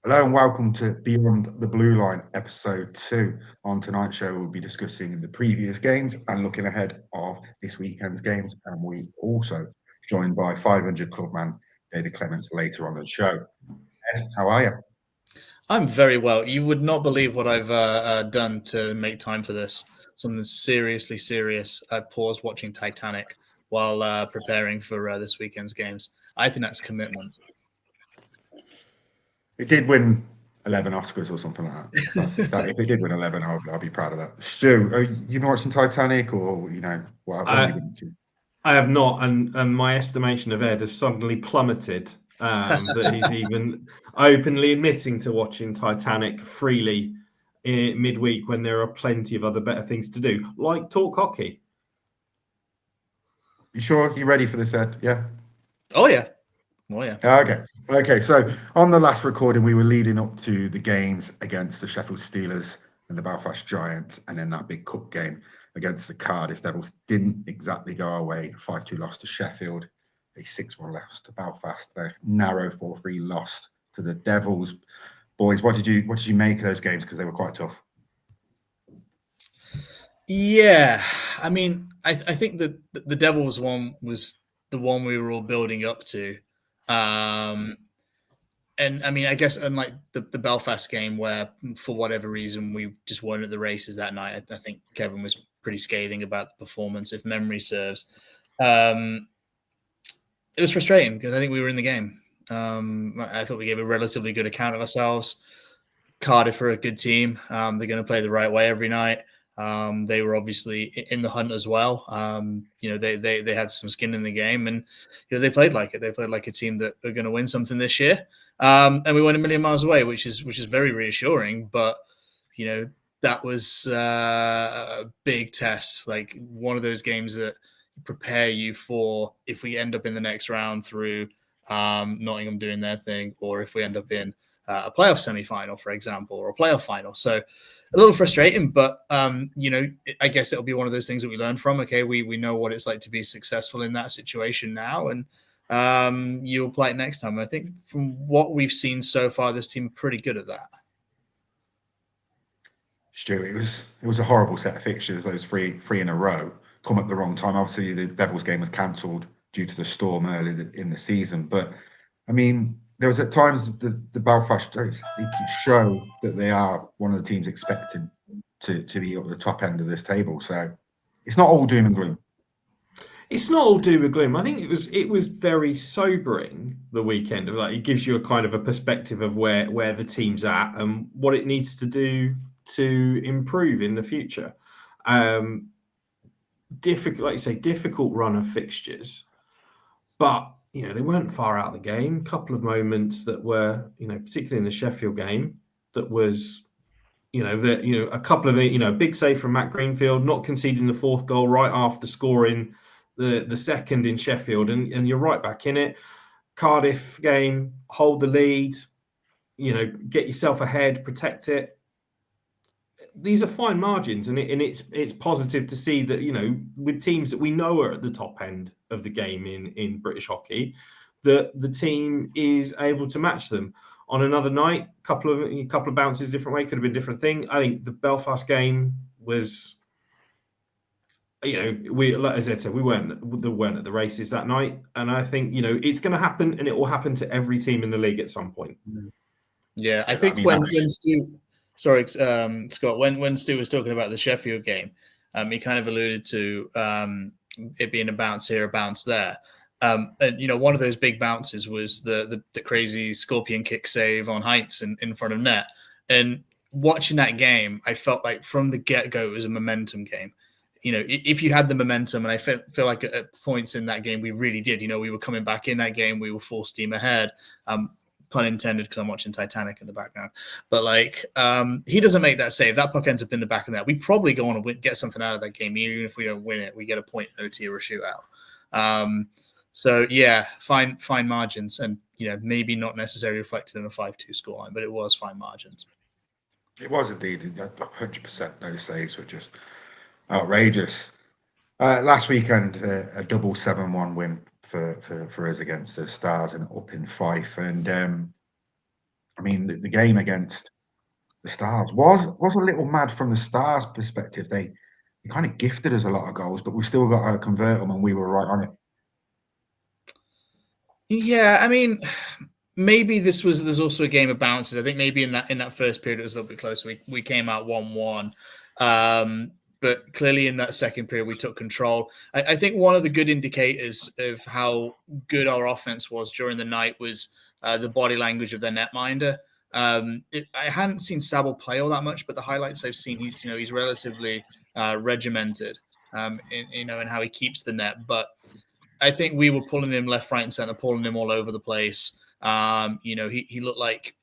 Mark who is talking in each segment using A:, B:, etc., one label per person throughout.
A: Hello and welcome to Beyond the Blue Line, episode 2. On tonight's show, we'll be discussing the previous games and looking ahead of this weekend's games. And we also joined by 500 Clubman David Clements later on the show. Ed, how are you?
B: I'm very well. You would not believe what I've done to make time for this. Something seriously serious. I paused watching Titanic while preparing for this weekend's games. I think that's commitment.
A: It did win 11 Oscars or something like that. If it did win 11, I'll be proud of that. Stu, are you been watching Titanic or, what have you been watching?
C: I have not, and my estimation of Ed has suddenly plummeted. That he's even openly admitting to watching Titanic freely midweek when there are plenty of other better things to do, like talk hockey.
A: You sure you're ready for this, Ed? Yeah?
B: Oh, yeah.
A: Okay. So on the last recording, we were leading up to the games against the Sheffield Steelers and the Belfast Giants, and then that big cup game against the Cardiff Devils didn't exactly go our way. 5-2 loss to Sheffield, a 6-1 loss to Belfast, a narrow 4-3 loss to the Devils. Boys, what did you make of those games? Because they were quite tough.
B: Yeah, I mean, I think that the Devils one was the one we were all building up to. And I mean, I guess unlike the Belfast game, where for whatever reason we just weren't at the races that night, I think Kevin was pretty scathing about the performance, if memory serves. It was frustrating because I think we were in the game. I thought we gave a relatively good account of ourselves. Cardiff are a good team. They're going to play the right way every night. They were obviously in the hunt as well. They had some skin in the game, and they played like it. They played like a team that are going to win something this year. And we went a million miles away, which is very reassuring. But that was a big test, like one of those games that prepare you for if we end up in the next round through Nottingham doing their thing, or if we end up in a playoff semi-final, for example, or a playoff final. So a little frustrating, but I guess it'll be one of those things that we learn from. Okay, we know what it's like to be successful in that situation now, and you'll play it next time. And I think from what we've seen so far, this team are pretty good at that.
A: Stu, it was a horrible set of fixtures. Those three in a row come at the wrong time. Obviously, the Devils game was cancelled due to the storm early in the season, but I mean, there was at times the Belfast they show that they are one of the teams expected to be at the top end of this table. So it's not all doom and gloom.
C: It's not all doom and gloom. I think it was very sobering, the weekend. Like, it gives you a kind of a perspective of where the team's at and what it needs to do to improve in the future. Difficult, like you say, difficult run of fixtures, but they weren't far out of the game. A couple of moments that were, particularly in the Sheffield game, that was, a couple of, big save from Matt Greenfield, not conceding the fourth goal right after scoring the second in Sheffield, and you're right back in it. Cardiff game, hold the lead, get yourself ahead, protect it. These are fine margins, and it's positive to see that, with teams that we know are at the top end of the game in British hockey, that the team is able to match them. On another night, couple of bounces different way, could have been a different thing. I think the Belfast game was, as Ed said, we weren't at the races that night, and I think it's going to happen, and it will happen to every team in the league at some point.
B: Yeah, I think when Stu. Sorry, Scott, when Stu was talking about the Sheffield game, he kind of alluded to it being a bounce here, a bounce there. And, one of those big bounces was the crazy scorpion kick save on Heinz in front of net. And watching that game, I felt like from the get-go, it was a momentum game. If you had the momentum, and I feel like at points in that game, we really did. We were coming back in that game. We were full steam ahead. Pun intended, because I'm watching Titanic in the background. But he doesn't make that save. That puck ends up in the back of that. We probably go on and get something out of that game. Even if we don't win it, we get a point in OT or a shootout. So yeah, fine margins, and maybe not necessarily reflected in a 5-2 scoreline, but it was fine margins.
A: It was indeed 100%. Those saves were just outrageous. Last weekend, a double 7-1 win for us against the Stars and up in Fife, and I mean, the game against the Stars was a little mad from the Stars' perspective. They kind of gifted us a lot of goals, but we still got to convert them, and we were right on it.
B: Yeah, I mean, maybe there's also a game of bounces. I think maybe in that first period it was a little bit closer. We came out 1-1. But clearly in that second period we took control. I think one of the good indicators of how good our offense was during the night was the body language of their netminder. I hadn't seen Sabo play all that much, but the highlights I've seen, he's relatively regimented, in how he keeps the net. But I think we were pulling him left, right, and center, pulling him all over the place. He looked like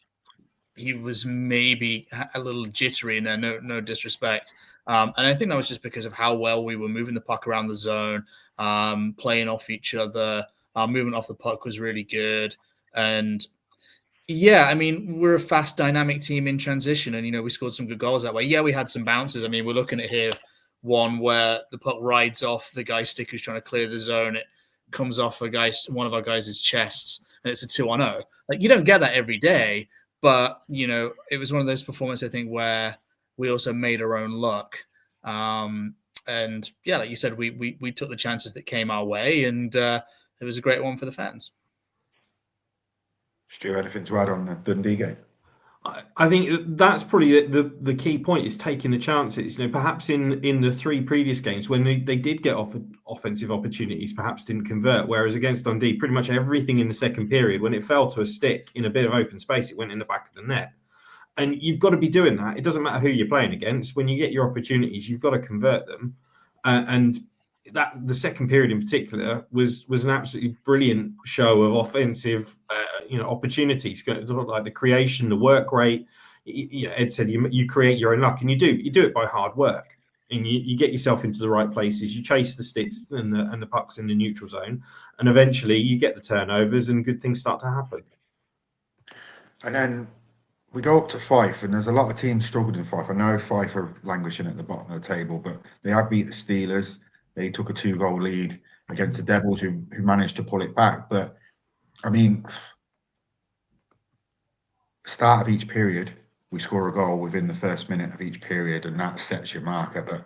B: he was maybe a little jittery in there, no disrespect. And I think that was just because of how well we were moving the puck around the zone, playing off each other. Our movement off the puck was really good. And yeah, I mean, we're a fast, dynamic team in transition. And, we scored some good goals that way. Yeah, we had some bounces. I mean, we're looking at here one where the puck rides off the guy's stick who's trying to clear the zone. It comes off one of our guys' chests, and it's a 2-on-0. Like, you don't get that every day. But, it was one of those performances, I think, where we also made our own luck. And yeah, like you said, we took the chances that came our way, and it was a great one for the fans.
A: Stu, anything to add on the Dundee game?
C: I think that's probably the key point is taking the chances. Perhaps in the three previous games when they did get offensive opportunities, perhaps didn't convert. Whereas against Dundee, pretty much everything in the second period, when it fell to a stick in a bit of open space, it went in the back of the net. And you've got to be doing that. It doesn't matter who you're playing against. When you get your opportunities, you've got to convert them. And that the second period in particular was an absolutely brilliant show of offensive opportunities, like the creation, the work rate. Ed said you create your own luck, and you do it by hard work, and you get yourself into the right places. You chase the sticks and the pucks in the neutral zone, and eventually you get the turnovers, and good things start to happen.
A: And then we go up to Fife, and there's a lot of teams struggled in Fife. I know Fife are languishing at the bottom of the table, but they have beat the Steelers. They took a 2-goal lead against the Devils, who managed to pull it back. But I mean, start of each period, we score a goal within the first minute of each period, and that sets your marker. But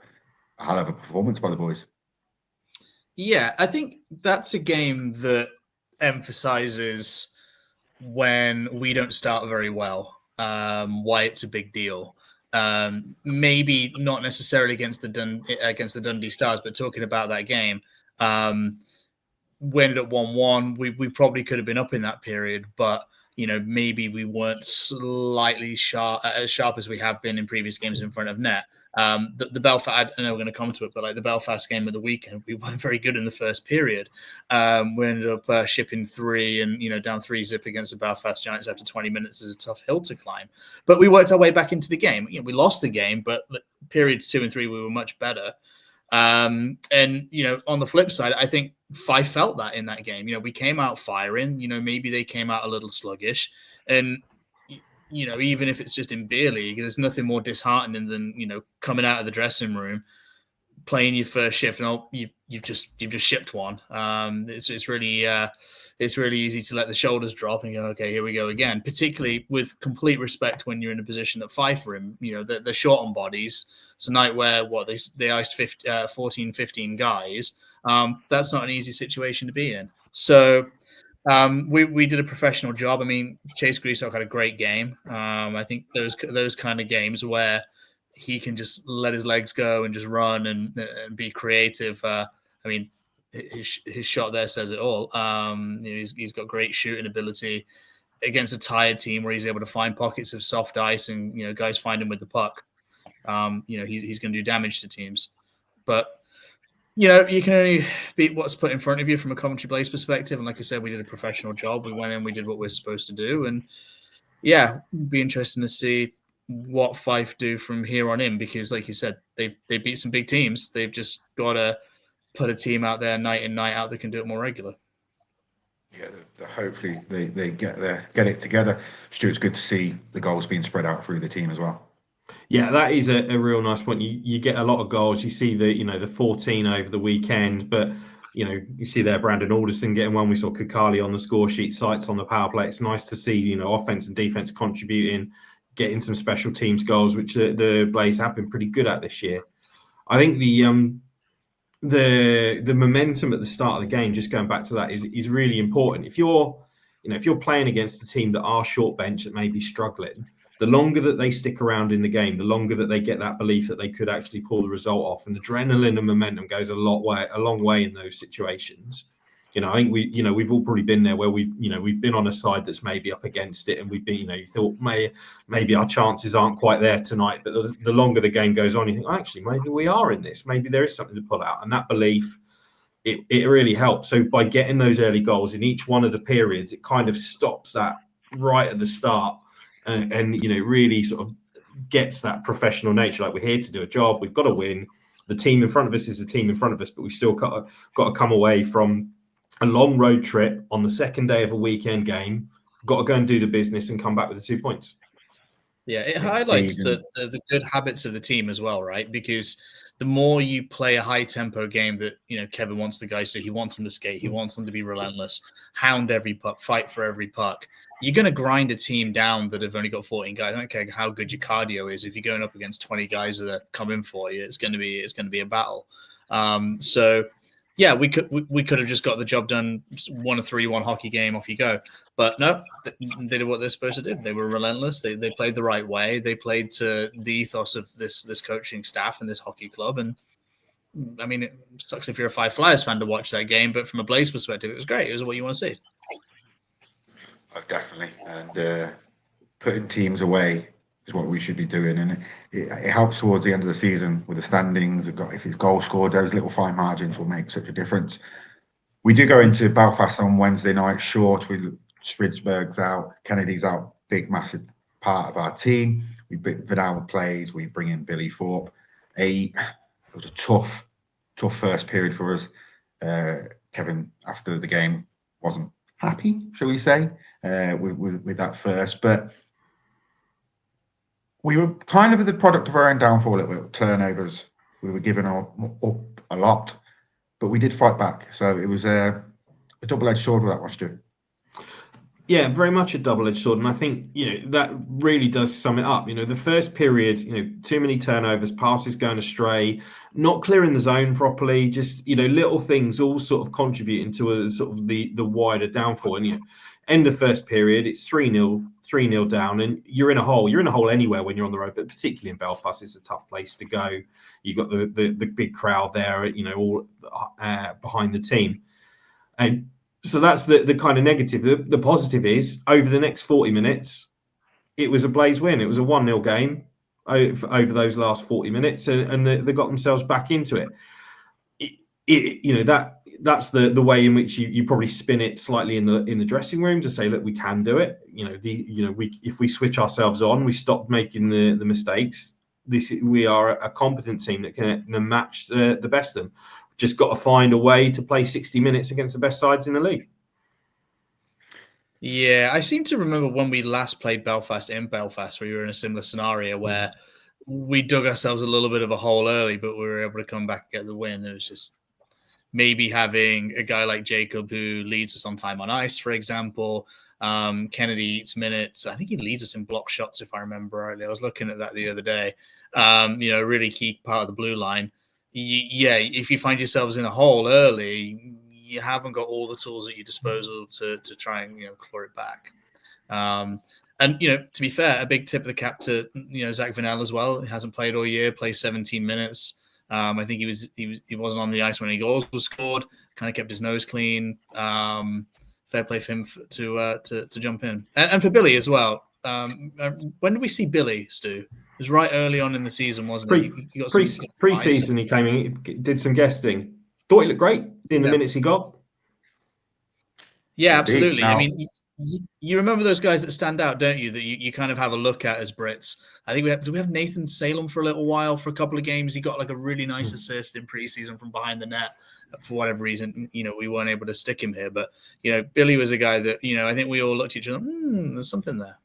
A: a hell of a performance by the boys.
B: Yeah, I think that's a game that emphasizes when we don't start very well, why it's a big deal. Maybe not necessarily against the Dundee Stars, but talking about that game, we ended up 1-1. We probably could have been up in that period, but maybe we weren't slightly as sharp as we have been in previous games in front of net. The Belfast, I know we're going to come to it, but like the Belfast game of the weekend, we weren't very good in the first period. We ended up shipping 3 and, down 3-0 against the Belfast Giants after 20 minutes is a tough hill to climb. But we worked our way back into the game. We lost the game, but periods 2 and 3, we were much better. And, on the flip side, I think Fife felt that in that game. We came out firing, maybe they came out a little sluggish. And, even if it's just in beer league, there's nothing more disheartening than, coming out of the dressing room, playing your first shift, and you've just shipped one. It's really easy to let the shoulders drop and go, okay, here we go again. Particularly with complete respect when you're in a position that Fife are in. They're short on bodies. It's a night where they iced 14, 15 guys. That's not an easy situation to be in. So. We did a professional job. I mean, Chase Greasock had a great game. I think those kind of games where he can just let his legs go and just run and be creative. I mean, his shot there says it all. He's got great shooting ability against a tired team where he's able to find pockets of soft ice and guys find him with the puck. He's going to do damage to teams, but. You can only beat what's put in front of you from a Coventry Blaze perspective. And like I said, we did a professional job. We went in, we did what we're supposed to do. And yeah, it'd be interesting to see what Fife do from here on in, because like you said, they beat some big teams. They've just got to put a team out there night in, night out that can do it more regular.
A: Yeah, hopefully they get it together. Stu, it's good to see the goals being spread out through the team as well.
C: Yeah, that is a real nice point. You get a lot of goals. You see the 14 over the weekend, but You see there Brandon Alderson getting one. We saw Kukali on the score sheet, Sites on the power play. It's nice to see, offense and defense contributing, getting some special teams goals, which the Blaze have been pretty good at this year. I think the momentum at the start of the game, just going back to that, is really important. If you're playing against a team that are short bench, that may be struggling, the longer that they stick around in the game, the longer that they get that belief that they could actually pull the result off, and adrenaline and momentum goes a long way in those situations. I think we've all probably been there where we've been on a side that's maybe up against it, and we've been, you thought maybe our chances aren't quite there tonight, but the longer the game goes on, you think, actually, maybe we are in this, maybe there is something to pull out, and that belief, it really helps. So by getting those early goals in each one of the periods, it kind of stops that right at the start, and really sort of gets that professional nature. Like, we're here to do a job, we've got to win. The team in front of us is the team in front of us, but we still got to come away from a long road trip on the second day of a weekend game, got to go and do the business and come back with the 2 points.
B: Yeah, it highlights the good habits of the team as well, right? Because the more you play a high-tempo game that, Kevin wants the guys to do, he wants them to skate, he wants them to be relentless, hound every puck, fight for every puck, you're going to grind a team down that have only got 14 guys. I don't care how good your cardio is. If you're going up against 20 guys that are coming for you, it's going to be a battle. So yeah, we could have just got the job done, won a 3-1 hockey game, off you go. But no, they did what they're supposed to do. They were relentless. They played the right way. They played to the ethos of this coaching staff and this hockey club. And I mean, it sucks if you're a Five Flyers fan to watch that game, but from a Blaze perspective, it was great. It was what you want to see.
A: Oh, definitely. And putting teams away is what we should be doing, and it helps towards the end of the season with the standings. If it's goal scored, those little fine margins will make such a difference. We do go into Belfast on Wednesday night short with Spridsburg's out, Kennedy's out, big massive part of our team. Vidal plays, we bring in Billy Thorpe. It was a tough first period for us. Kevin, after the game, wasn't happy, shall we say, with that first, but we were kind of the product of our own downfall. It was turnovers. We were giving up a lot, but we did fight back. So it was a double-edged sword with that one, Stu.
C: Yeah, very much a double-edged sword. And I think, that really does sum it up. The first period, too many turnovers, passes going astray, not clearing the zone properly, just, little things all sort of contributing to a sort of the wider downfall. And, end of first period, it's 3-0 down, and you're in a hole. You're in a hole anywhere when you're on the road, but particularly in Belfast, it's a tough place to go. You've got the big crowd there, all behind the team. And so that's the kind of negative. The positive is, over the next 40 minutes, it was a Blaze win. It was a 1-0 game over those last 40 minutes, and they got themselves back into it. That's the way in which you probably spin it slightly in the dressing room to say, look, we can do it. If we switch ourselves on, we stop making the mistakes. We are a competent team that can match the best of them. Just got to find a way to play 60 minutes against the best sides in the league.
B: Yeah, I seem to remember when we last played Belfast in Belfast, we were in a similar scenario where we dug ourselves a little bit of a hole early, but we were able to come back and get the win. It was just maybe having a guy like Jacob who leads us on time on ice, for example. Kennedy eats minutes. I think he leads us in block shots, if I remember rightly. I was looking at that the other day. A really key part of the blue line. If you find yourselves in a hole early, you haven't got all the tools at your disposal to try and claw it back. And to be fair, a big tip of the cap to Zach Vanel as well. He hasn't played all year, plays 17 minutes. I think he wasn't on the ice when any goals were scored. Kind of kept his nose clean. Fair play for him to jump in, and for Billy as well. When did we see Billy, Stu? It was right early on in the season, wasn't it? He got
C: pre-season, he came in, he did some guesting. Thought he looked great in the minutes he got.
B: Yeah, absolutely. Now, I mean, you remember those guys that stand out, don't you? That you kind of have a look at as Brits. I think we have Nathan Salem for a little while, for a couple of games. He got like a really nice assist in pre-season from behind the net. For whatever reason, we weren't able to stick him here. But Billy was a guy that I think we all looked at each other. There's something there.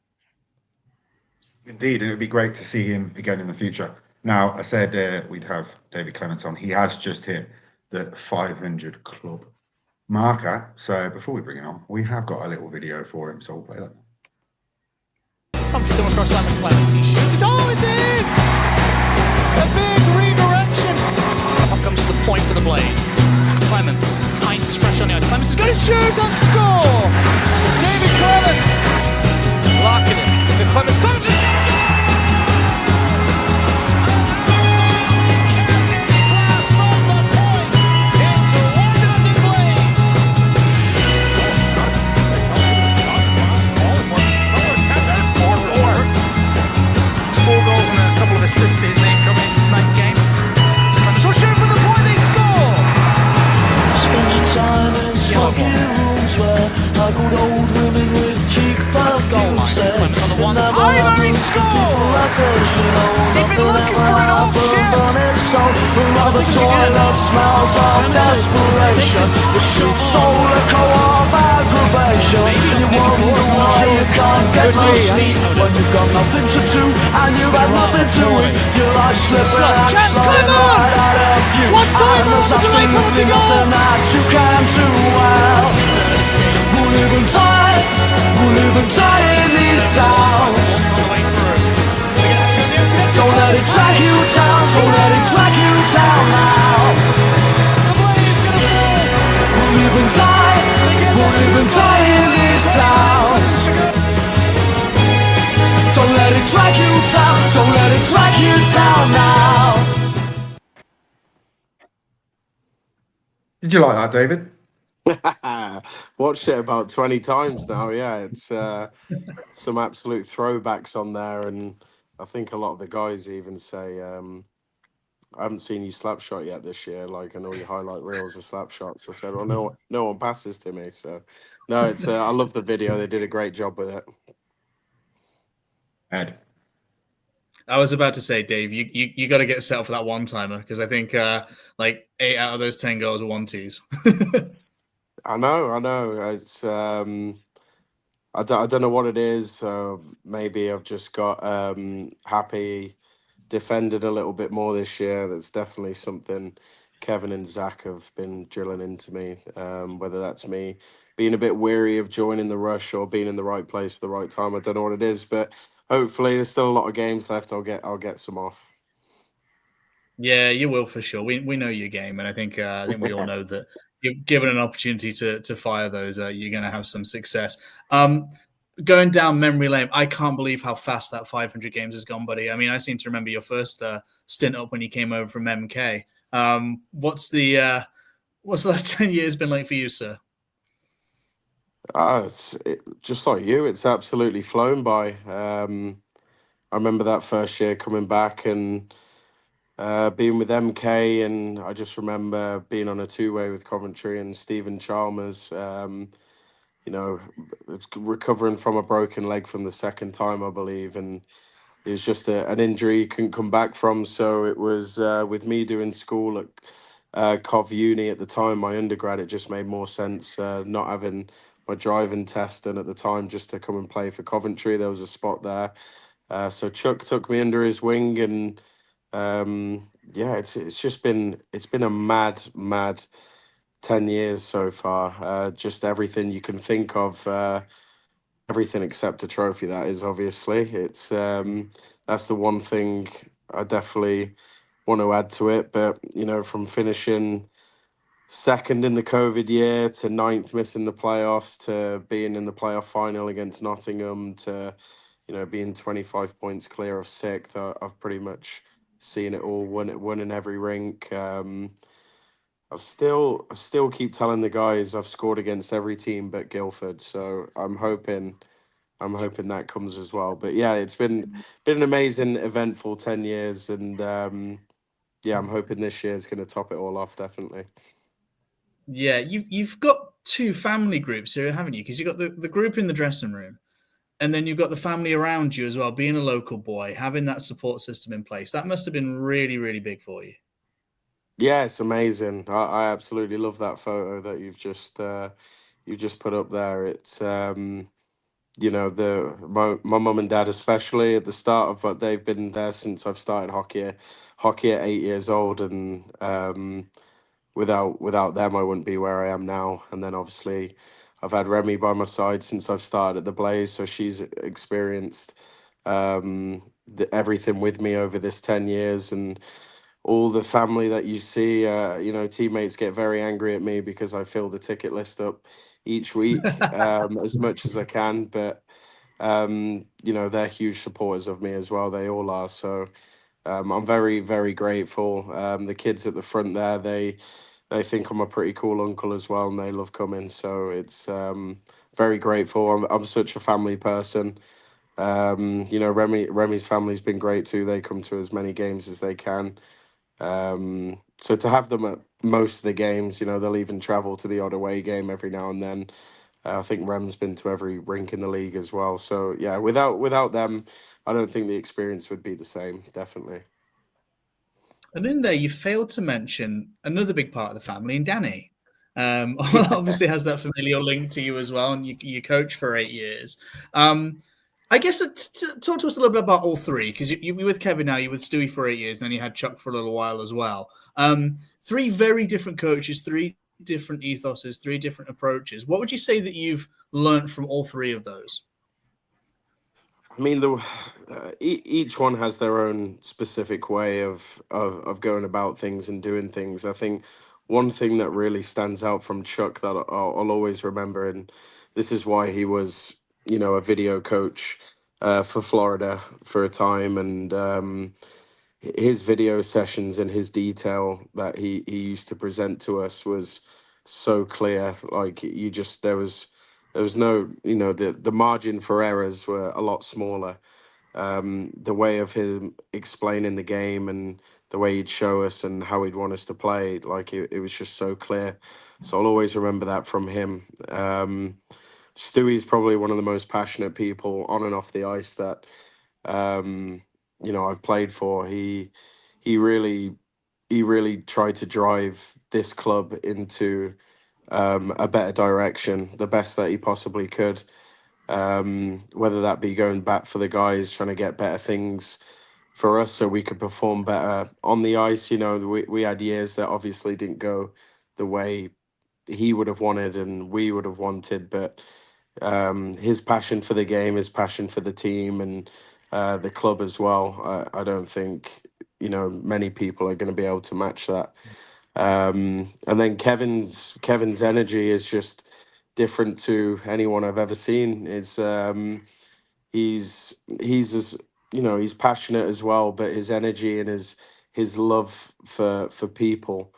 A: Indeed, and it would be great to see him again in the future. Now, I said we'd have David Clements on. He has just hit the 500 club marker. So before we bring it on, we have got a little video for him, so we'll play that.
D: Coventry come across David Clements, he shoots it, oh, it's in! A big redirection! Up comes to the point for the Blaze. Clements, Heinz is fresh on the ice, Clements is going to shoot and score! David Clements! Blocking it, the Clements is shoots! Assist his name coming into tonight's game. Clements will shoot for the point, they score!
E: Spend your time in smoky rooms where high-gold old women with cheap perfume say
D: Clements on the one, that's high, he scores! He'd been looking for an old shift!
E: Another toilet smells of desperation. The street soul echo of aggravation. You wonder why you can't get no sleep when you've got nothing to do and you've had nothing to eat. Your life slipping and sliding right out of view. And there's absolutely nothing that you can do well. We'll live and die in these towns. Don't let it drag you down, don't let it drag you down now. We'll live and die in these towns. Don't let it drag you down, don't let it drag you down now.
A: Did you like that, David?
F: Watched it about 20 times now. Yeah, it's some absolute throwbacks on there, and I think a lot of the guys even say, I haven't seen you slap shot yet this year. Like, I know your highlight reels are slap shots. I said, well, no one passes to me. So, no, it's I love the video. They did a great job with it.
A: Ed.
B: I was about to say, Dave, you got to get set up for that one timer because I think like 8 out of those 10 goals are 1-2s.
F: I know. It's I don't know what it is. Maybe I've just got happy defended a little bit more this year. That's definitely something Kevin and Zach have been drilling into me. Whether that's me being a bit weary of joining the rush or being in the right place at the right time, I don't know what it is, but hopefully there's still a lot of games left. I'll get some off.
B: Yeah, you will for sure. We know your game, and I think we all know that given an opportunity to fire those, you're going to have some success. Going down memory lane, I can't believe how fast that 500 games has gone, buddy. I mean, I seem to remember your first stint up when you came over from MK. What's the last 10 years been like for you, sir?
F: Just like you, it's absolutely flown by. I remember that first year coming back and being with MK, and I just remember being on a two-way with Coventry and Stephen Chalmers. It's recovering from a broken leg from the second time, I believe, and it was just an injury he couldn't come back from. So it was with me doing school at Cov Uni at the time, my undergrad, it just made more sense not having my driving test, and at the time just to come and play for Coventry. There was a spot there. So Chuck took me under his wing, and it's been a mad 10 years so far. Just everything you can think of, everything except a trophy, that is, obviously. It's that's the one thing I definitely want to add to it. But from finishing second in the COVID year to 9th, missing the playoffs, to being in the playoff final against Nottingham, to being 25 points clear of 6th, I've pretty much seen it all, won in every rink. I still keep telling the guys I've scored against every team but Guildford, so I'm hoping that comes as well. But yeah, it's been an amazing, eventful 10 years, and I'm hoping this year is going to top it all off, definitely.
B: Yeah, you've got two family groups here, haven't you? Because you've got the group in the dressing room, and then you've got the family around you as well. Being a local boy, having that support system in place, that must have been really, really big for you.
F: Yeah, it's amazing. I absolutely love that photo that you've just put up there. It's my mum and dad, especially at the start of, but they've been there since I've started hockey at 8 years old, and without them, I wouldn't be where I am now. And then obviously, I've had Remy by my side since I've started at the Blaze, so she's experienced everything with me over this 10 years, and all the family that you see. Teammates get very angry at me because I fill the ticket list up each week as much as I can, but they're huge supporters of me as well. They all are. So I'm very, very grateful. The kids at the front there, they think I'm a pretty cool uncle as well, and they love coming. So it's very grateful. I'm such a family person. Remy's family's been great too. They come to as many games as they can. So to have them at most of the games, they'll even travel to the odd away game every now and then. I think Rem's been to every rink in the league as well. So yeah, without them, I don't think the experience would be the same. Definitely.
B: And in there, you failed to mention another big part of the family, and Danny. Obviously has that familial link to you as well, and you coach for 8 years. I guess talk to us a little bit about all three, because you're with Kevin now, you're with Stewie for 8 years, and then you had Chuck for a little while as well. 3 very different coaches, 3 different ethoses, 3 different approaches. What would you say that you've learned from all 3 of those?
F: I mean, each one has their own specific way of going about things and doing things. I think one thing that really stands out from Chuck that I'll always remember, and this is why he was, a video coach for Florida for a time, and his video sessions and his detail that he used to present to us was so clear. Like there was no, the margin for errors were a lot smaller. The way of him explaining the game and the way he'd show us and how he'd want us to play, like it was just so clear. So I'll always remember that from him. Stewie's probably one of the most passionate people on and off the ice that I've played for. He really tried to drive this club into a better direction, the best that he possibly could. Whether that be going back for the guys, trying to get better things for us so we could perform better on the ice. We had years that obviously didn't go the way he would have wanted and we would have wanted, but his passion for the game, his passion for the team and the club as well, I don't think many people are going to be able to match that. And then Kevin's energy is just different to anyone I've ever seen. It's he's as he's passionate as well, but his energy and his love for people,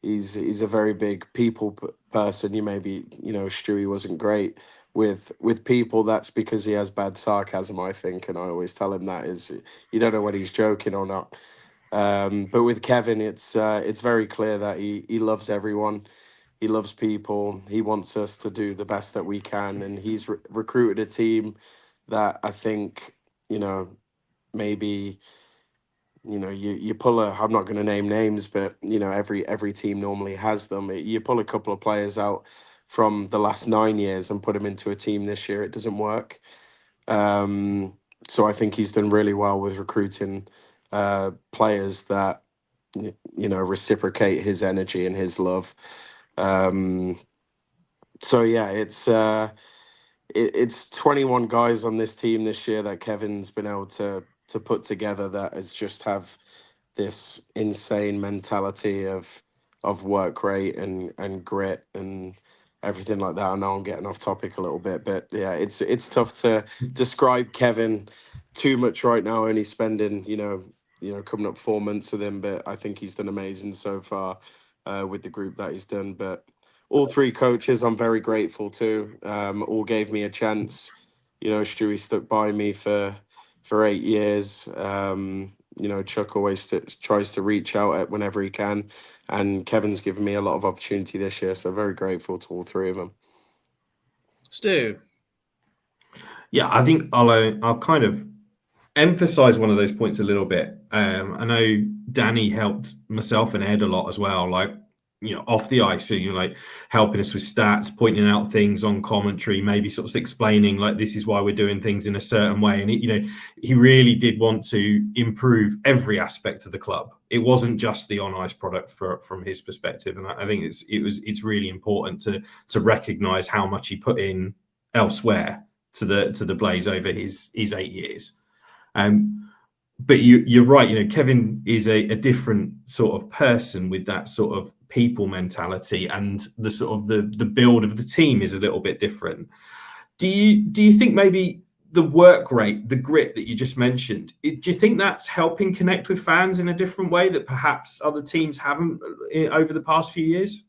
F: he's a very big people person. Maybe Stewie wasn't great with people. That's because he has bad sarcasm, I think, and I always tell him that is you don't know whether he's joking or not. But with Kevin, it's very clear that he loves everyone. He loves people. He wants us to do the best that we can, and he's recruited a team that I think maybe you pull I'm not going to name names, but every team normally has them. You pull a couple of players out from the last 9 years and put them into a team this year, it doesn't work. So I think he's done really well with recruiting players that reciprocate his energy and his love. So yeah, it's 21 guys on this team this year that Kevin's been able to put together that has just have this insane mentality of work rate and grit and everything like that. I know I'm getting off topic a little bit, but yeah, it's tough to describe Kevin too much right now, only spending coming up 4 months with him, but I think he's done amazing so far with the group that he's done. But all 3 coaches I'm very grateful to. All gave me a chance. Stewie stuck by me for 8 years. Chuck always tries to reach out whenever he can, and Kevin's given me a lot of opportunity this year, so very grateful to all 3 of them.
B: Stu.
C: Yeah, I think I'll kind of emphasize one of those points a little bit. I know Danny helped myself and Ed a lot as well. Like off the ice, so like helping us with stats, pointing out things on commentary, maybe sort of explaining like this is why we're doing things in a certain way. And he really did want to improve every aspect of the club. It wasn't just the on ice product from his perspective, and I think it's really important to recognise how much he put in elsewhere to the Blaze over his 8 years. But you're right. Kevin is a different sort of person with that sort of people mentality, and the sort of the build of the team is a little bit different. Do you think maybe the work rate, the grit that you just mentioned, do you think that's helping connect with fans in a different way that perhaps other teams haven't over the past few years?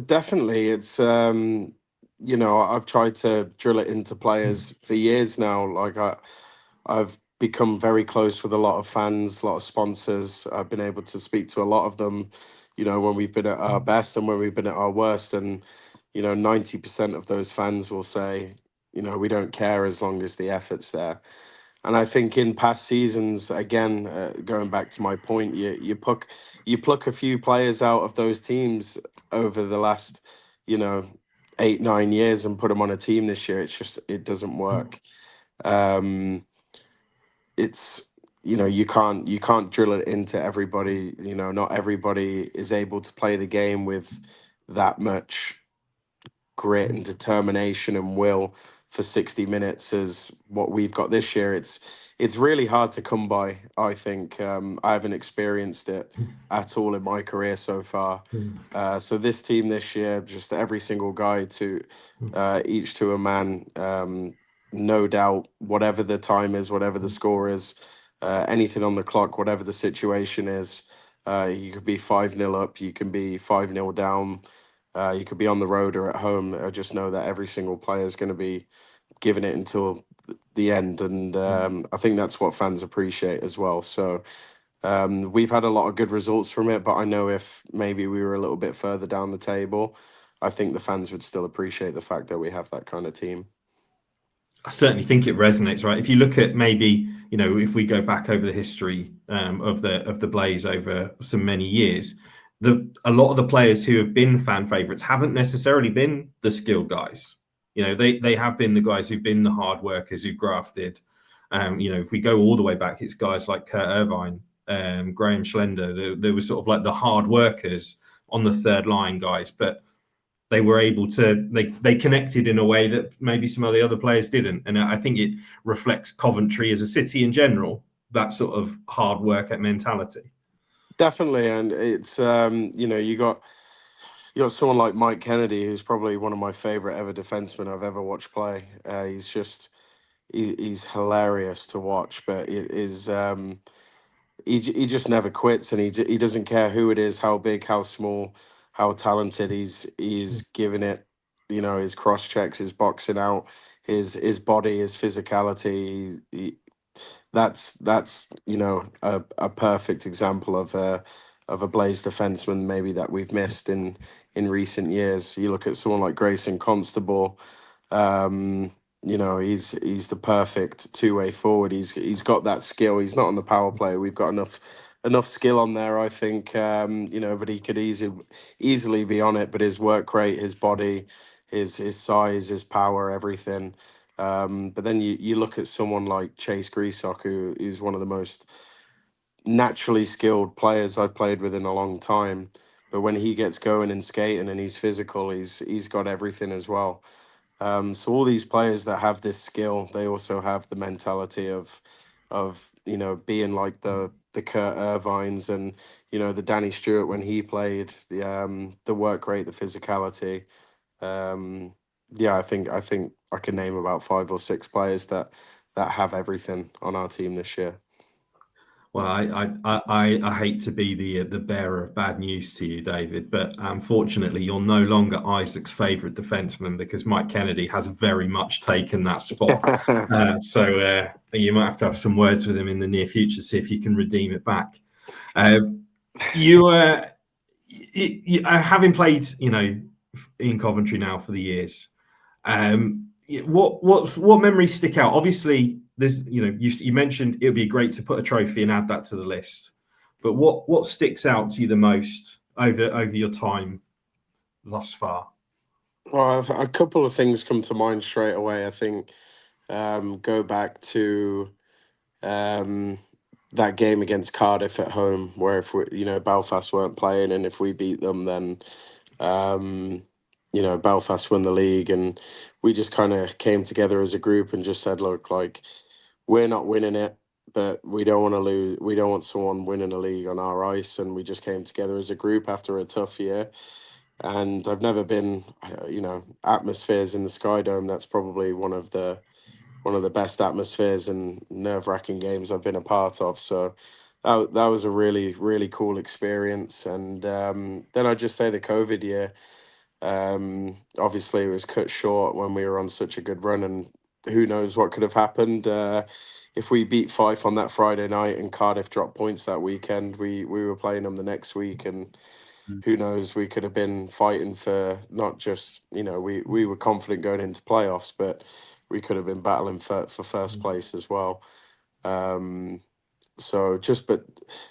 F: Definitely. It's I've tried to drill it into players for years now. Like I've become very close with a lot of fans, a lot of sponsors. I've been able to speak to a lot of them, when we've been at our best and when we've been at our worst. And, 90% of those fans will say, we don't care as long as the effort's there. And I think in past seasons, again, going back to my point, you pluck a few players out of those teams over the last, 8-9 years and put them on a team this year. It doesn't work. It's you can't drill it into everybody. Not everybody is able to play the game with that much grit and determination and will for 60 minutes as what we've got this year. It's really hard to come by. I think I haven't experienced it at all in my career so far. So this team this year, just every single guy each to a man. No doubt, whatever the time is, whatever the score is, anything on the clock, whatever the situation is, you could be 5-0 up, you can be 5-0 down, you could be on the road or at home. I just know that every single player is going to be giving it until the end, and I think that's what fans appreciate as well. So we've had a lot of good results from it, but I know if maybe we were a little bit further down the table, I think the fans would still appreciate the fact that we have that kind of team.
C: I certainly think it resonates, right? If you look at maybe, if we go back over the history of the Blaze over so many years, a lot of the players who have been fan favourites haven't necessarily been the skilled guys. They have been the guys who've been the hard workers who grafted. If we go all the way back, it's guys like Kurt Irvine, Graham Schlender. They were sort of like the hard workers on the third line guys, but they were able to, they connected in a way that maybe some of the other players didn't. And I think it reflects Coventry as a city in general, that sort of hard work mentality.
F: Definitely. And it's, you got someone like Mike Kennedy, who's probably one of my favorite ever defensemen I've ever watched play. He's hilarious to watch, but it is, he just never quits, and he doesn't care who it is, how big, how small, how talented. He's giving it, his cross checks, his boxing out, his body, his physicality. That's a perfect example of a Blaze defenseman maybe that we've missed in recent years. You look at someone like Grayson Constable. He's the perfect two-way forward. He's got that skill. He's not on the power play. We've got enough skill on there, I think. But he could easily be on it. But his work rate, his body, his size, his power, everything. But then you look at someone like Chase Greasock, who's one of the most naturally skilled players I've played with in a long time. But when he gets going and skating and he's physical, he's got everything as well. So all these players that have this skill, they also have the mentality of being like the Kurt Irvines and the Danny Stewart when he played, the work rate, the physicality. I think I can name about 5 or 6 players that have everything on our team this year.
C: Well, I hate to be the bearer of bad news to you, David, but unfortunately, you're no longer Isaac's favourite defenseman because Mike Kennedy has very much taken that spot. So you might have to have some words with him in the near future, see if you can redeem it back. Having played, in Coventry now for the years, what memories stick out? Obviously, there's, you mentioned it would be great to put a trophy and add that to the list, but what sticks out to you the most over your time thus far?
F: Well, a couple of things come to mind straight away. I think go back to that game against Cardiff at home, where if Belfast weren't playing, and if we beat them, then Belfast won the league, and we just kind of came together as a group and just said, look, like, we're not winning it, but we don't want to lose. We don't want someone winning a league on our ice, and we just came together as a group after a tough year. And I've never been, atmospheres in the Sky Dome. That's probably one of the best atmospheres and nerve-wracking games I've been a part of. So that was a really, really cool experience. And then I'd just say the COVID year, obviously it was cut short when we were on such a good run, and who knows what could have happened. If we beat Fife on that Friday night and Cardiff dropped points that weekend, we were playing them the next week, and who knows, we could have been fighting for not just, we were confident going into playoffs, but we could have been battling for first place as well. But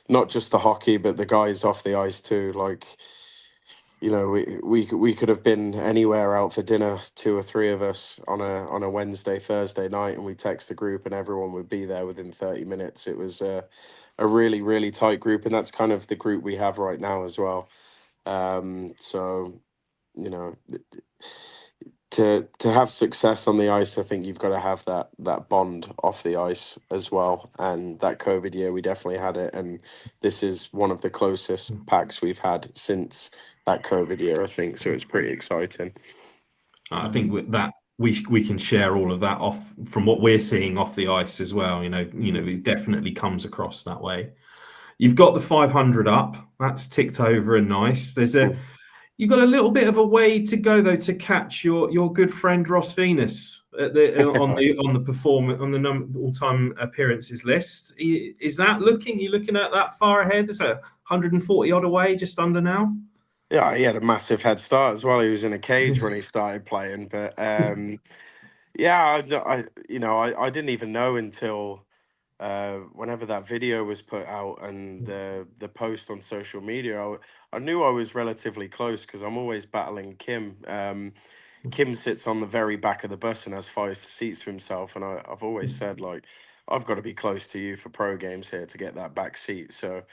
F: not just the hockey, but the guys off the ice too. Like, we could have been anywhere out for dinner, two or three of us on a Wednesday, Thursday night, and we text the group and everyone would be there within 30 minutes. It was a really, really tight group, and that's kind of the group we have right now as well. To have success on the ice, I think you've got to have that bond off the ice as well. And that COVID year, we definitely had it. And this is one of the closest packs we've had since that COVID year, I think. So it's pretty exciting.
C: I think with that we can share all of that off from what we're seeing off the ice as well. It definitely comes across that way. You've got the 500 up. That's ticked over and nice. You've got a little bit of a way to go though to catch your good friend Ross Venus on the all-time appearances list. Is that you looking at that far ahead? Is it 140 odd away, just under now?
F: Yeah, he had a massive head start as well. He was in a cage when he started playing, but yeah, I didn't even know until whenever that video was put out and the post on social media. I knew I was relatively close because I'm always battling Kim. Kim sits on the very back of the bus and has 5 seats to himself, and I've always said, like, I've got to be close to you for pro games here to get that back seat. So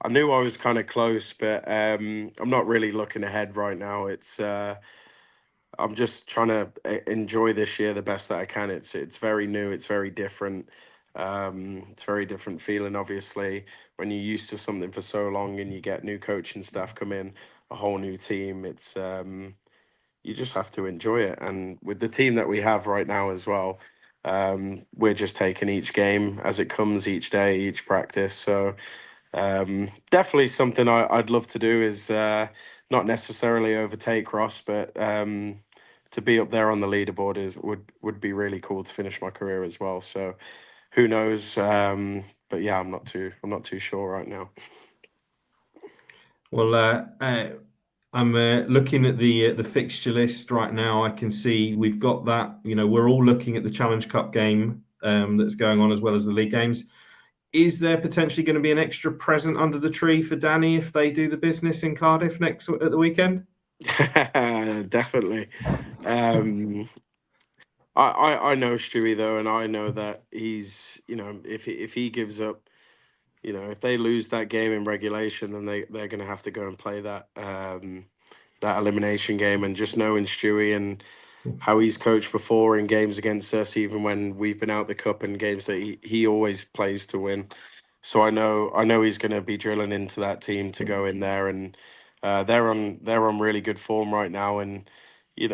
F: I knew I was kind of close, but I'm not really looking ahead right now. It's I'm just trying to enjoy this year the best that I can. It's very new. It's very different. It's very different feeling, obviously, when you're used to something for so long and you get new coaching staff come in, a whole new team. It's you just have to enjoy it. And with the team that we have right now as well, we're just taking each game as it comes, each day, each practice. So definitely something I'd love to do is not necessarily overtake Ross, but to be up there on the leaderboard would be really cool to finish my career as well. So who knows? But yeah, I'm not too sure right now.
C: Well, I'm looking at the fixture list right now. I can see we've got that. We're all looking at the Challenge Cup game that's going on as well as the league games. Is there potentially going to be an extra present under the tree for Danny if they do the business in Cardiff at the weekend?
F: Definitely. I know Stewie though, and I know that he's, if he gives up, if they lose that game in regulation, then they're going to have to go and play that elimination game. And just knowing Stewie and how he's coached before in games against us, even when we've been out the cup and games that he always plays to win. So I know he's going to be drilling into that team to go in there, and they're on really good form right now. And you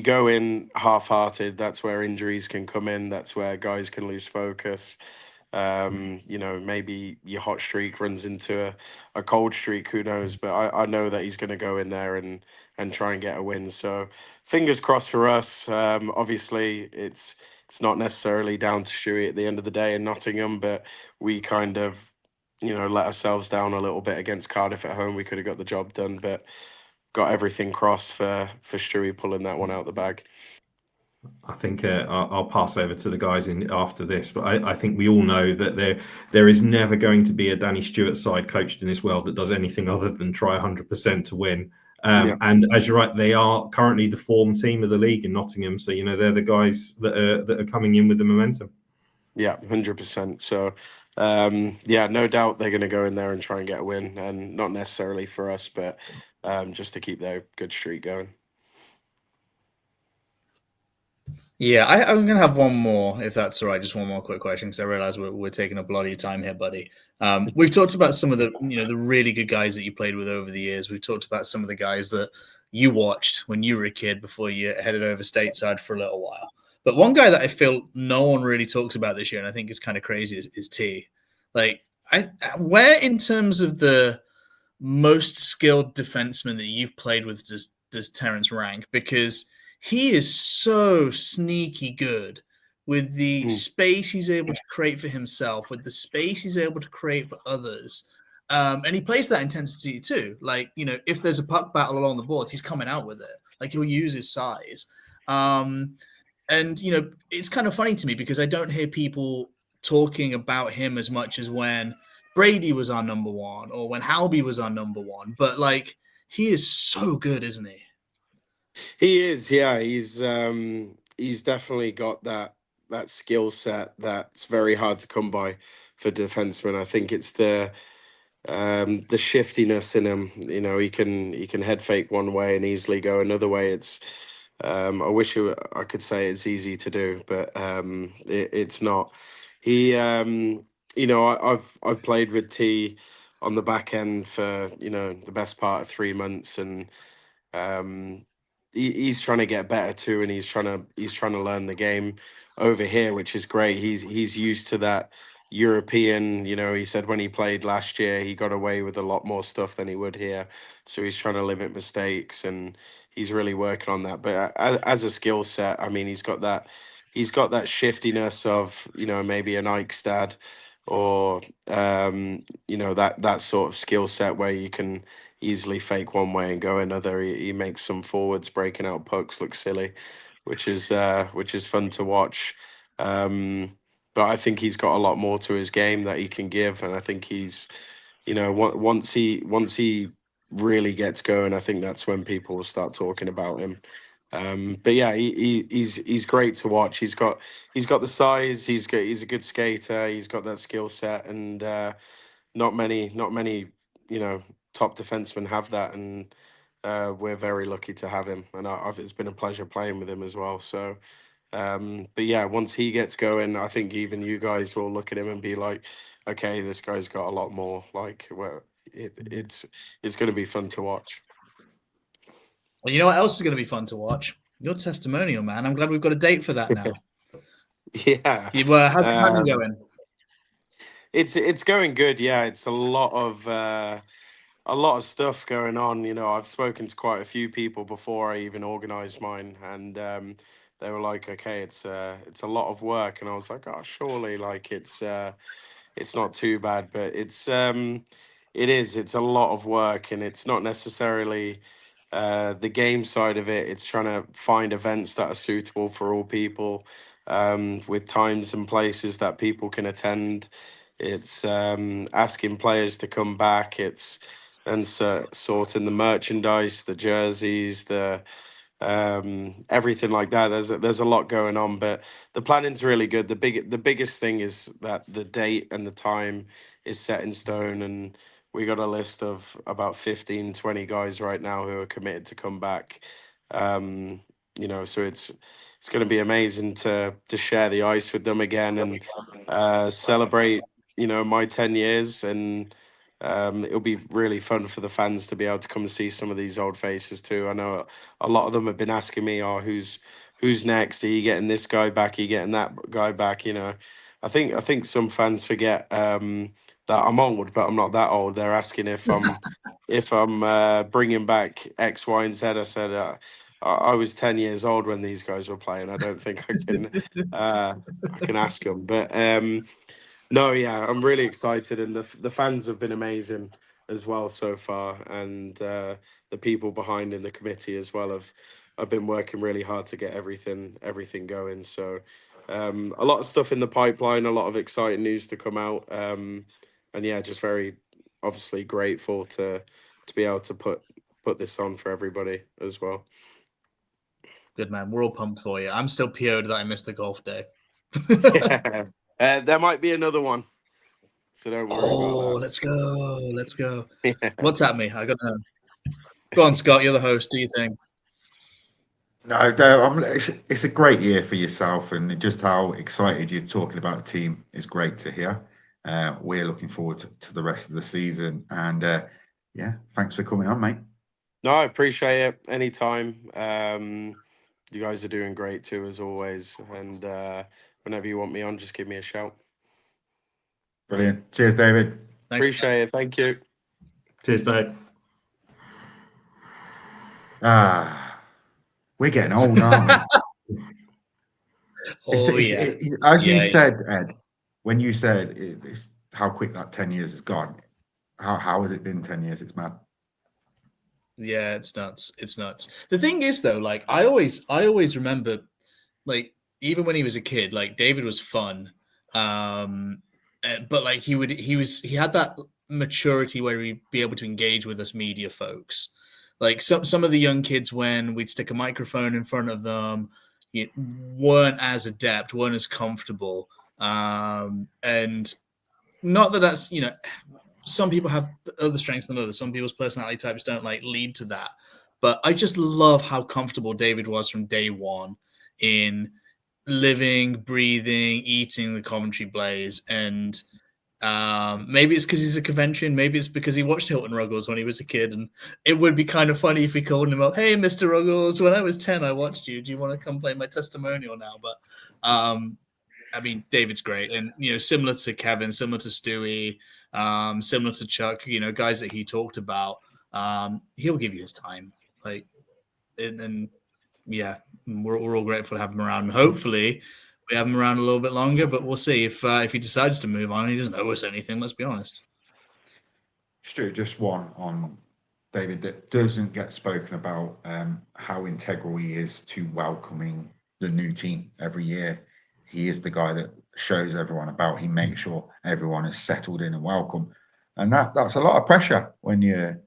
F: go in half-hearted, that's where injuries can come in. That's where guys can lose focus. Maybe your hot streak runs into a cold streak, who knows? But I know that he's going to go in there and try and get a win. So fingers crossed for us. Obviously, it's not necessarily down to Stewie at the end of the day in Nottingham, but we kind of, let ourselves down a little bit against Cardiff at home. We could have got the job done, but got everything crossed for Stewie pulling that one out the bag.
C: I think I'll pass over to the guys in after this, but I think we all know that there is never going to be a Danny Stewart side coached in this world that does anything other than try 100% to win.
F: Yeah.
C: And as you're right, they are currently the form team of the league in Nottingham. So they're the guys that are coming in with the momentum.
F: Yeah, 100%. So, yeah, no doubt they're going to go in there and try and get a win, and not necessarily for us, but just to keep their good streak going.
B: Yeah, I'm going to have one more, if that's all right. Just one more quick question, because I realize we're taking up a lot of your time here, buddy. We've talked about some of the the really good guys that you played with over the years. We've talked about some of the guys that you watched when you were a kid before you headed over stateside for a little while. But one guy that I feel no one really talks about this year, and I think is kind of crazy, is T. Like, where in terms of the most skilled defenseman that you've played with does Terrence rank? Because he is so sneaky good with the space he's able to create for himself, with the space he's able to create for others. And he plays that intensity too. Like, if there's a puck battle along the boards, he's coming out with it. Like, he'll use his size. And, it's kind of funny to me because I don't hear people talking about him as much as when Brady was our number one or when Halby was our number one. But, like, he is so good, isn't he?
F: He is, yeah. He's definitely got that skill set that's very hard to come by for defensemen. I think it's the shiftiness in him. He can head fake one way and easily go another way. It's I wish I could say it's easy to do, but it's not. I've played with T on the back end for the best part of 3 months, and he's trying to get better too, and he's trying to learn the game over here, which is great. He's used to that European. He said when he played last year, he got away with a lot more stuff than he would here. So he's trying to limit mistakes, and he's really working on that. But as a skill set, I mean, he's got that shiftiness of maybe an Eichstad, or that sort of skill set where you can easily fake one way and go another. He makes some forwards breaking out pucks look silly, which is fun to watch. But I think he's got a lot more to his game that he can give, and I think he's, once he really gets going, I think that's when people will start talking about him. But yeah, he's great to watch. He's got the size. He's a good skater. He's got that skill set, and not many top defensemen have that, and we're very lucky to have him. And it's been a pleasure playing with him as well. So, but yeah, once he gets going, I think even you guys will look at him and be like, okay, this guy's got a lot more. Like, it's going to be fun to watch.
B: Well, you know what else is going to be fun to watch? Your testimonial, man. I'm glad we've got a date for that now.
F: Yeah.
B: How's that been going?
F: It's going good. Yeah, it's a lot of stuff going on. I've spoken to quite a few people before I even organized mine, and they were like, okay, it's a lot of work, and I was like, oh, surely, like, it's not too bad, but it's a lot of work, and it's not necessarily the game side of it. It's trying to find events that are suitable for all people, with times and places that people can attend. It's asking players to come back. It's sorting the merchandise, the jerseys, the everything like that. There's a lot going on, but the planning's really good. The biggest thing is that the date and the time is set in stone, and we got a list of about 15, 20 guys right now who are committed to come back. So it's going to be amazing to share the ice with them again, and celebrate my 10 years, and it'll be really fun for the fans to be able to come and see some of these old faces too. I know a lot of them have been asking me, oh, who's next? Are you getting this guy back? Are you getting that guy back? I think some fans forget that I'm old, but I'm not that old. They're asking if I'm bringing back X, Y, and Z. I said I was 10 years old when these guys were playing. I don't think I can ask them, but no, yeah, I'm really excited, and the fans have been amazing as well so far, and the people behind in the committee as well have I've been working really hard to get everything going. So a lot of stuff in the pipeline, a lot of exciting news to come out. And yeah, just very obviously grateful to be able to put this on for everybody as well.
B: Good, man. We're all pumped for you. I'm still PO'd that I missed the golf day.
F: Yeah. There might be another one, so don't worry about that.
B: Let's go. What's at me? I got to know. Go on, Scott. You're the host. Do you think?
A: No, it's a great year for yourself, and just how excited you're talking about the team is great to hear. We're looking forward to the rest of the season, and yeah, thanks for coming on, mate.
F: No, I appreciate it. Anytime. You guys are doing great too, as always. And whenever you want me on, just give me a shout.
A: Brilliant. Cheers, David.
B: Thanks,
F: Appreciate it. Thank you.
C: Cheers, Dave.
A: We're getting old, aren't we? As you said, Ed, when you said it's how quick that 10 years has gone, how has it been 10 years? It's mad.
B: Yeah, it's nuts. It's nuts. The thing is, though, like I always remember, like even when he was a kid, like David was fun, but like he had that maturity where he'd be able to engage with us media folks. Like some of the young kids, when we'd stick a microphone in front of them, weren't as adept, weren't as comfortable, and not that that's some people have other strengths than others. Some people's personality types don't like lead to that. But I just love how comfortable David was from day one in living, breathing, eating the Coventry Blaze. And maybe it's because he's a Coventrian. Maybe it's because he watched Hilton Ruggles when he was a kid. And it would be kind of funny if we called him up, "Hey, Mr. Ruggles, when I was 10, I watched you. Do you want to come play my testimonial now?" But I mean, David's great. And, similar to Kevin, similar to Stewie, similar to Chuck, guys that he talked about, he'll give you his time. Like, and yeah, we're all grateful to have him around. And hopefully we have him around a little bit longer, but we'll see if he decides to move on. He doesn't owe us anything. Let's be honest.
A: Stu, just one on David that doesn't get spoken about, how integral he is to welcoming the new team every year. He is the guy that shows everyone about. He makes sure everyone is settled in and welcome. And that's a lot of pressure when you're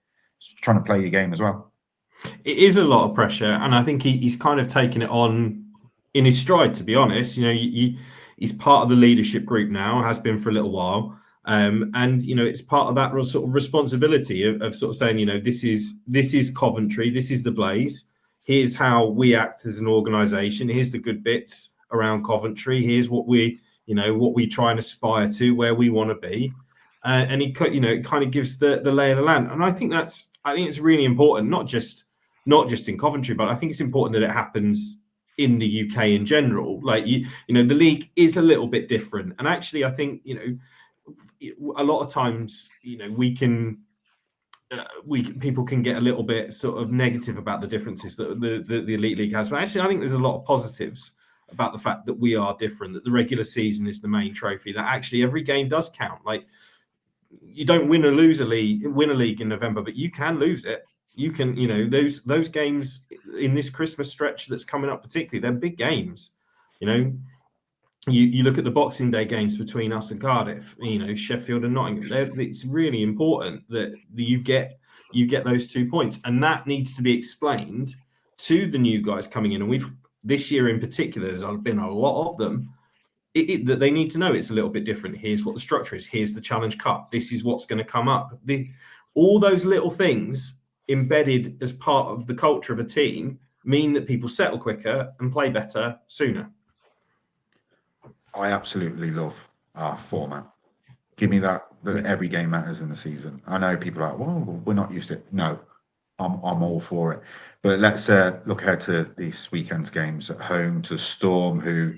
A: trying to play your game as well.
C: It is a lot of pressure. And I think he's kind of taken it on in his stride, to be honest. He's part of the leadership group now, has been for a little while. And, it's part of that sort of responsibility of sort of saying, this is Coventry, this is the Blaze. Here's how we act as an organisation. Here's the good bits around Coventry. Here's what we try and aspire to, where we want to be, and it kind of gives the lay of the land. And I think it's really important, not just in Coventry, but I think it's important that it happens in the UK in general. Like the league is a little bit different, and actually I think a lot of times people can get a little bit sort of negative about the differences that the Elite League has, but actually I think there's a lot of positives about the fact that we are different, that the regular season is the main trophy, that actually every game does count. Like, you don't win a league in November, but you can lose it. You can, those games in this Christmas stretch that's coming up, particularly, they're big games. You look at the Boxing Day games between us and Cardiff, Sheffield and Nottingham. It's really important that you get those 2 points, and that needs to be explained to the new guys coming in. And this year in particular, there's been a lot of them that they need to know it's a little bit different. Here's what the structure is. Here's the Challenge Cup. This is what's going to come up. All those little things embedded as part of the culture of a team mean that people settle quicker and play better sooner.
A: I absolutely love our format. Give me that every game matters in the season. I know people are like, well, we're not used to it. No, I'm all for it. But let's look ahead to this weekend's games at home to Storm, who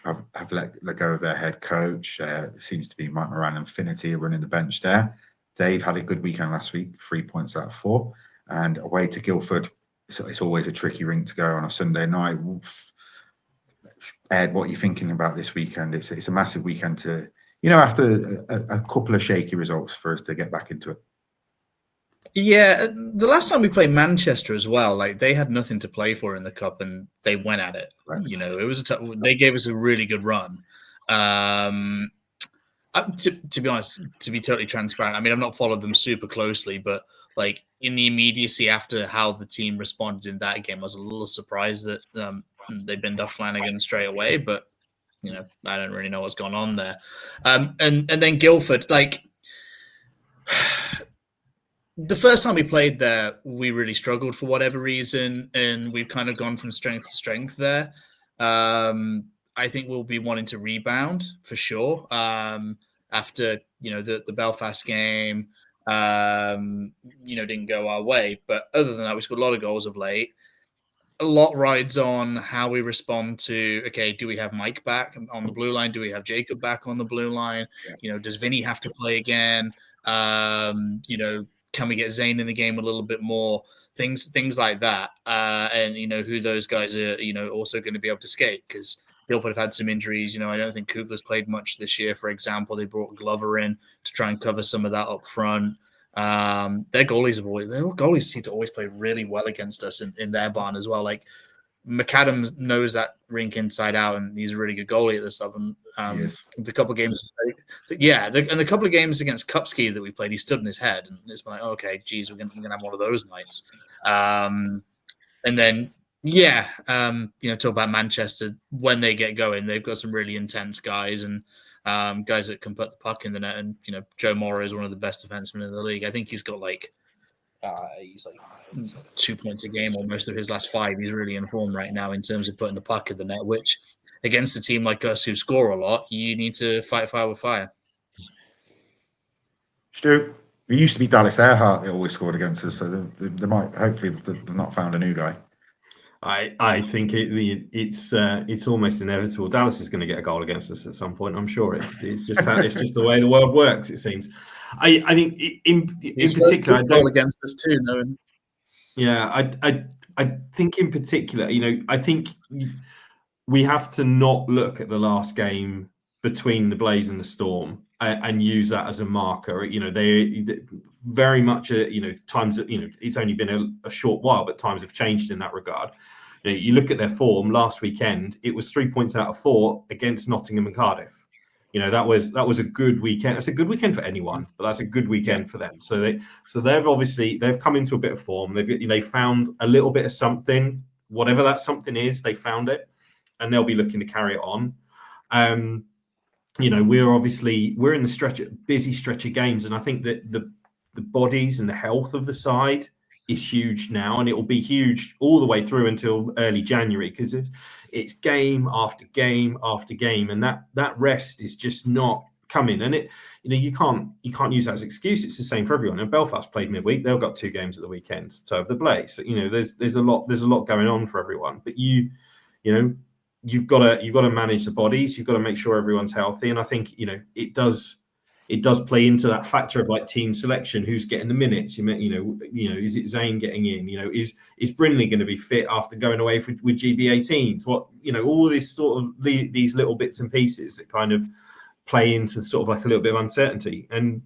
A: have let go of their head coach. It seems to be Mike Moran and Finity running the bench there. Dave had a good weekend last week, 3 points out of 4. And away to Guildford, it's always a tricky rink to go on a Sunday night. Ed, what are you thinking about this weekend? It's a massive weekend to, after a couple of shaky results, for us to get back into it.
B: Yeah, the last time we played Manchester as well, like they had nothing to play for in the cup, and they went at it.
A: Right.
B: You know, it was they gave us a really good run. To be honest, to be totally transparent, I mean, I've not followed them super closely, but like in the immediacy after how the team responded in that game, I was a little surprised that they binned off Flanagan straight away. But you know, I don't really know what's going on there. And then Guildford, like. The first time we played there, we really struggled for whatever reason, and we've kind of gone from strength to strength there. I think we'll be wanting to rebound for sure after the Belfast game. Didn't go our way, but other than that, we scored a lot of goals of late. A lot rides on how we respond to, okay, do we have Mike back on the blue line? Do we have Jacob back on the blue line? Yeah. Does Vinny have to play again? Can we get Zane in the game a little bit more? Things like that. And who those guys are, also going to be able to skate, because Guildford have had some injuries. I don't think Kugler's played much this year, for example. They brought Glover in to try and cover some of that up front. Their goalies seem to always play really well against us in their barn as well. Like McAdams knows that rink inside out, and he's a really good goalie at this stuff. And the couple of games, and the couple of games against Kupski that we played, he stood in his head, and it's been like, okay, geez, we're gonna have one of those nights. And then talk about Manchester. When they get going, they've got some really intense guys and guys that can put the puck in the net. And Joe Morrow is one of the best defensemen in the league. I think he's got he's 2 points a game or most of his last 5. He's really in form right now in terms of putting the puck in the net, which against a team like us who score a lot, you need to fight fire with fire.
A: Stu, it used to be Dallas Earhart that always scored against us, so they might, hopefully they've not found a new guy.
C: I think it's almost inevitable. Dallas is going to get a goal against us at some point. I'm sure it's just the way the world works. It seems. I think in particular, I
B: goal against us too. No.
C: Yeah, I think in particular, I think we have to not look at the last game between the Blaze and the Storm and use that as a marker. They very much, times, it's only been a short while, but times have changed in that regard. You look at their form last weekend, it was 3 points out of 4 against Nottingham and Cardiff. That was a good weekend. It's a good weekend for anyone, but that's a good weekend for them. So they've come into a bit of form. They found a little bit of something, whatever that something is, they found it, and they'll be looking to carry it on. We're in the busy stretch of games, and I think that the bodies and the health of the side is huge now, and it will be huge all the way through until early January, because it's game after game after game, and that rest is just not coming. And you can't use that as an excuse. It's the same for everyone. And Belfast played midweek; they've got 2 games at the weekend. So have the Blaze. So, there's a lot going on for everyone. But you've got to manage the bodies. You've got to make sure everyone's healthy. And I think it does play into that factor of like team selection. Who's getting the minutes? Is it Zane getting in? Is Brindley going to be fit after going away with GB18s? What all this sort of these little bits and pieces that kind of play into sort of like a little bit of uncertainty. And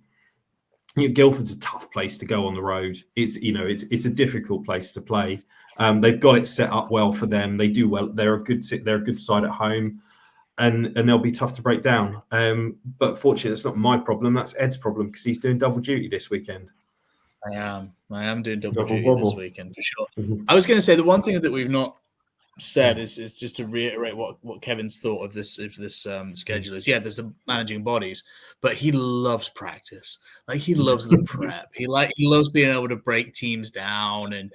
C: Guildford's a tough place to go on the road. It's a difficult place to play. They've got it set up well for them. They do well. They're a good side at home, and they'll be tough to break down. But fortunately, it's not my problem. That's Ed's problem, because he's doing double duty this weekend.
B: I am doing double duty this weekend for sure. I was going to say the one thing that we've not said is just to reiterate what Kevin's thought of this schedule is. Yeah, there's the managing bodies, but he loves practice. Like, he loves the prep. He loves being able to break teams down and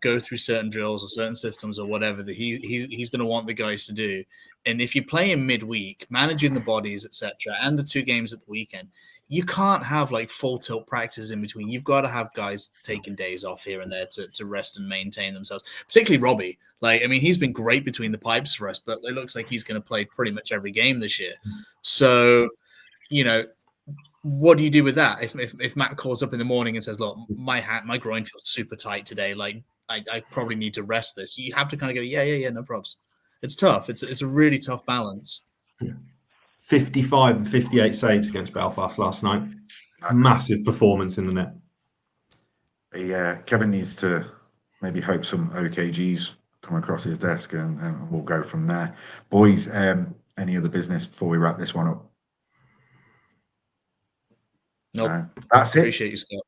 B: go through certain drills or certain systems or whatever that he's going to want the guys to do. And if you play in midweek, managing the bodies, etc., and the 2 games at the weekend, you can't have like full tilt practice in between. You've got to have guys taking days off here and there to rest and maintain themselves. Particularly Robbie. He's been great between the pipes for us, but it looks like he's going to play pretty much every game this year. So, what do you do with that? If Matt calls up in the morning and says, "Look, my groin feels super tight today. Like, I probably need to rest this." You have to kind of go, yeah, no probs. It's tough. It's a really tough balance.
C: Yeah. 55 and 58 saves against Belfast last night. Massive performance in the net.
A: Yeah, Kevin needs to maybe hope some OKGs come across his desk, and we'll go from there. Boys, any other business before we wrap this one up?
B: Nope.
A: That's it.
B: Appreciate you, Scott.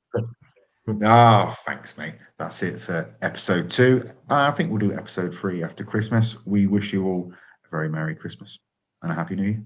A: Oh, thanks, mate. That's it for episode 2. I think we'll do episode 3 after Christmas. We wish you all a very Merry Christmas and a Happy New Year.